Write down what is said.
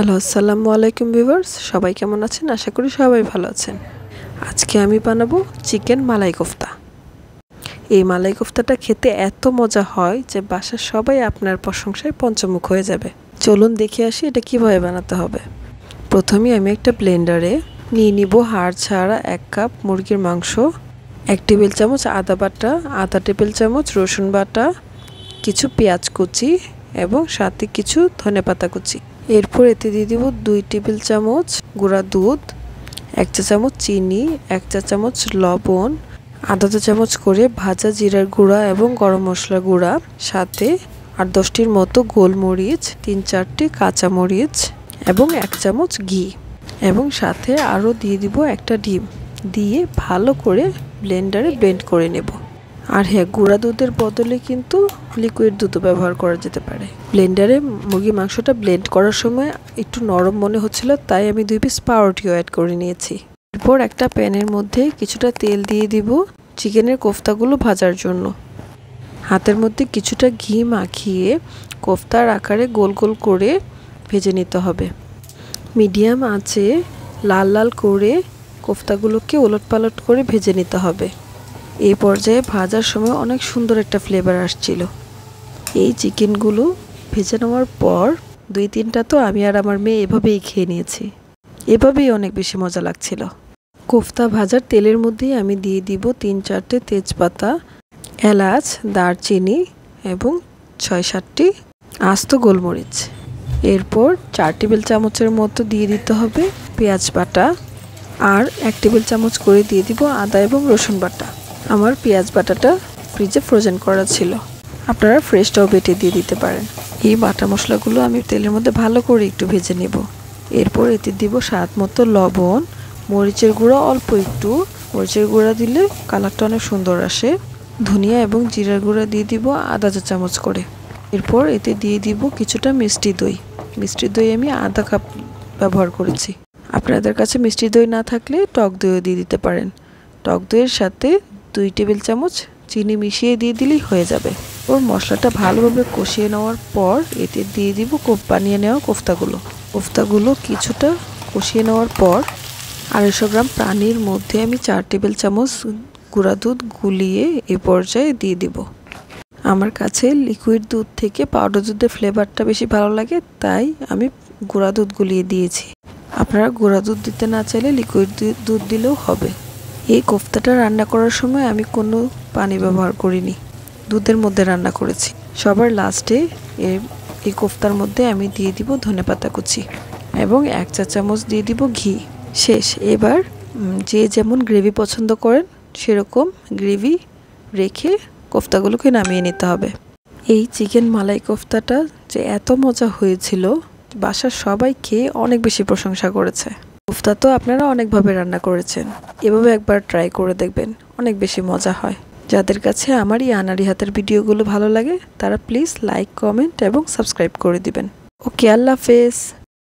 Hello, আসসালামু আলাইকুম viewers, সবাই কেমন আছেন? আশা করি সবাই ভালো আছেন। আজকে আমি বানাবো চিকেন মালাই কোফতা। এই মালাই কোফতাটা খেতে এত মজা হয় যে বাসার সবাই আপনার প্রশংসায় পঞ্চমুখ হয়ে যাবে। চলুন দেখে আসি এটা কিভাবে বানাতে হবে। প্রথমে আমি একটা ব্লেন্ডারে নিয়ে নিব হাড় ছাড়া 1 কাপ মুরগির মাংস, 1 টেবিল চামচ আদা বাটা, আধা টেবিল চামচ রসুন বাটা, কিছু পেঁয়াজ কুচি এবং সাথে কিছু ধনেপাতা কুচি। এরপর এতে দিয়ে দিব 2 টেবিল চামচ গুঁড়া দুধ, 1 চা চামচ চিনি, 1 চা চামচ লবণ, আধা চা চামচ করে ভাজা জিরার গুঁড়া এবং গরম মশলার গুঁড়া, সাথে 8-10টির মতো গোলমরিচ, 3-4টি কাঁচামরিচ এবং 1 চামচ ঘি, এবং সাথে আরও দিয়ে দিব একটা ডিম। দিয়ে ভালো করে ব্লেন্ডারে ব্লেন্ড করে নেব। আর হ্যাঁ, গুঁড়া দুধের বদলে কিন্তু লিকুইড দুধও ব্যবহার করা যেতে পারে। ব্লেন্ডারে মুরগির মাংসটা ব্লেন্ড করার সময় একটু নরম মনে হচ্ছিল, তাই আমি 2 পিস পাউরুটিও অ্যাড করে নিয়েছি। এরপর একটা প্যানের মধ্যে কিছুটা তেল দিয়ে দিব চিকেনের কোফতাগুলো ভাজার জন্য। হাতের মধ্যে কিছুটা ঘি মাখিয়ে কোফতার আকারে গোল গোল করে ভেজে নিতে হবে। মিডিয়াম আঁচে লাল লাল করে কোফতাগুলোকে ওলটপালট করে ভেজে নিতে হবে। এই পর্যায়ে ভাজার সময় অনেক সুন্দর একটা ফ্লেভার আসছিল। এই চিকেনগুলো ভেজে নেওয়ার পর 2-3টা তো আমি আর আমার মেয়ে এভাবেই খেয়ে নিয়েছি। এভাবেই অনেক বেশি মজা লাগছিল। কোফতা ভাজার তেলের মধ্যেই আমি দিয়ে দিব 3-4টে তেজপাতা, এলাচ, দারচিনি এবং 6-7টি আস্ত গোলমরিচ। এরপর 4 টেবিল চামচের মতো দিয়ে দিতে হবে পেঁয়াজ বাটা, আর 1 টেবিল চামচ করে দিয়ে দিব আদা এবং রসুন বাটা। আমার পেঁয়াজ বাটাটা ফ্রিজে ফ্রোজেন করা ছিল, আপনারা ফ্রেশটাও বেটে দিয়ে দিতে পারেন। এই বাটা মশলাগুলো আমি তেলের মধ্যে ভালো করে একটু ভেজে নেব। এরপর এতে দিব স্বাদ মতো লবণ, মরিচের গুঁড়া অল্প একটু, মরিচের গুঁড়া দিলে কালারটা অনেক সুন্দর আসে, ধনিয়া এবং জিরার গুঁড়া দিয়ে দিব আধা চা চামচ করে। এরপর এতে দিয়ে দিব কিছুটা মিষ্টি দই। মিষ্টি দই আমি আধা কাপ ব্যবহার করেছি। আপনাদের কাছে মিষ্টি দই না থাকলে টক দইও দিয়ে দিতে পারেন। টক দইয়ের সাথে 2 টেবিল চামচ চিনি মিশিয়ে দিয়ে দিলেই হয়ে যাবে। ওর মশলাটা ভালোভাবে কষিয়ে নেওয়ার পর এতে দিয়ে দিব বানিয়ে নেওয়া কোফতাগুলো কিছুটা কষিয়ে নেওয়ার পর 250 গ্রাম পানির মধ্যে আমি 4 টেবিল চামচ গুঁড়া দুধ গুলিয়ে এই পর্যায়ে দিয়ে দিব। আমার কাছে লিকুইড দুধ থেকে পাউডার দুধের ফ্লেভারটা বেশি ভালো লাগে, তাই আমি গুঁড়া দুধ গুলিয়ে দিয়েছি। আপনারা গুঁড়া দুধ দিতে না চাইলে লিকুইড দুধ দিলেও হবে। এই কোফতাটা রান্না করার সময় আমি কোনো পানি ব্যবহার করিনি, দুধের মধ্যে রান্না করেছি। সবার লাস্টে এই কোফতার মধ্যে আমি দিয়ে দিব ধনেপাতা কুচি এবং 1 চা চামচ দিয়ে দিব ঘি। শেষ। এবার যে যেমন গ্রেভি পছন্দ করেন সেরকম গ্রেভি রেখে কোফতাগুলোকে নামিয়ে নিতে হবে। এই চিকেন মালাই কোফতাটা যে এত মজা হয়েছিল, বাসার সবাই খেয়ে অনেক বেশি প্রশংসা করেছে। কোফতা তো আপনারা অনেকভাবে রান্না করেছেন, এভাবে একবার ট্রাই করে দেখবেন, অনেক বেশি মজা হয়। যাদের কাছে আমার এই আনাড়ি হাতের ভিডিওগুলো ভালো লাগে তারা প্লিজ লাইক, কমেন্ট এবং সাবস্ক্রাইব করে দিবেন। ওকে, আল্লাহ হাফেজ।